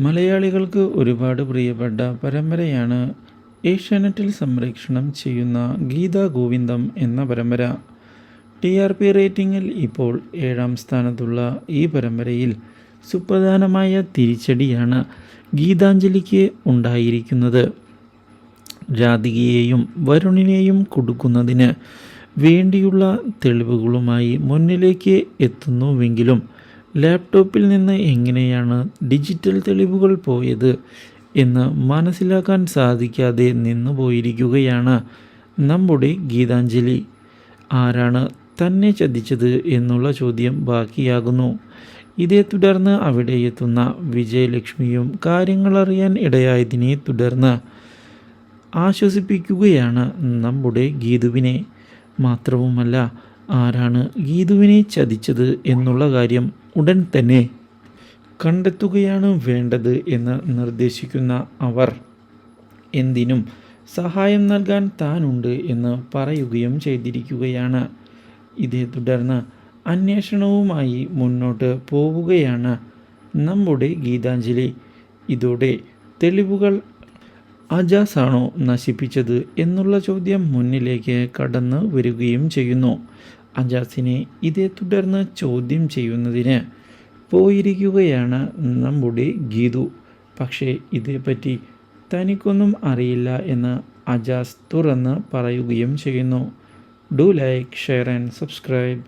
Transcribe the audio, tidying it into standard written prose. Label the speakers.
Speaker 1: മലയാളികൾക്ക് ഒരുപാട് പ്രിയപ്പെട്ട പരമ്പരയാണ് ഏഷ്യാനെറ്റിൽ സംപ്രേഷണം ചെയ്യുന്ന ഗീതാ ഗോവിന്ദം എന്ന പരമ്പര. TRP റേറ്റിംഗിൽ ഇപ്പോൾ 7ാം സ്ഥാനത്തുള്ള ഈ പരമ്പരയിൽ സുപ്രധാനമായ തിരിച്ചടിയാണ് ഗീതാഞ്ജലിക്ക് ഉണ്ടായിരിക്കുന്നത്. രാധികയെയും വരുണിനെയും കൊടുക്കുന്നതിന് വേണ്ടിയുള്ള തെളിവുകളുമായി മുന്നിലേക്ക് എത്തുന്നുവെങ്കിലും ലാപ്ടോപ്പിൽ നിന്ന് എങ്ങനെയാണ് ഡിജിറ്റൽ തെളിവുകൾ പോയത് എന്ന് മനസ്സിലാക്കാൻ സാധിക്കാതെ നിന്നുപോയിരിക്കുകയാണ് നമ്മുടെ ഗീതാഞ്ജലി. ആരാണ് തന്നെ ചതിച്ചത് എന്നുള്ള ചോദ്യം ബാക്കിയാകുന്നു. ഇതേ തുടർന്ന് അവിടെ എത്തുന്ന വിജയലക്ഷ്മിയും കാര്യങ്ങളറിയാൻ ഇടയായതിനെ തുടർന്ന് ആശ്വസിപ്പിക്കുകയാണ് നമ്മുടെ ഗീതുവിനെ. മാത്രവുമല്ല, ആരാണ് ഗീതുവിനെ ചതിച്ചത് എന്നുള്ള കാര്യം ഉടൻ തന്നെ കണ്ടെത്തുകയാണ് വേണ്ടത് എന്ന് നിർദ്ദേശിക്കുന്ന അവർ എന്തിനും സഹായം നൽകാൻ താനുണ്ട് എന്ന് പറയുകയും ചെയ്തിരിക്കുകയാണ്. ഇതേ തുടർന്ന് അന്വേഷണവുമായി മുന്നോട്ട് പോവുകയാണ് നമ്മുടെ ഗീതാഞ്ജലി. ഇതോടെ തെളിവുകൾ അജാസാണോ നശിപ്പിച്ചത് എന്നുള്ള ചോദ്യം മുന്നിലേക്ക് കടന്നു വരികയും ചെയ്യുന്നു. അജാസിനെ ഇതേ തുടർന്ന് ചോദ്യം ചെയ്യുന്നതിന് പോയിരിക്കുകയാണ് നമ്മുടെ ഗീതു. പക്ഷേ ഇതേപ്പറ്റി തനിക്കൊന്നും അറിയില്ല എന്ന് അജാസ് തുറന്ന് പറയുകയും ചെയ്യുന്നു. Do like, share and subscribe.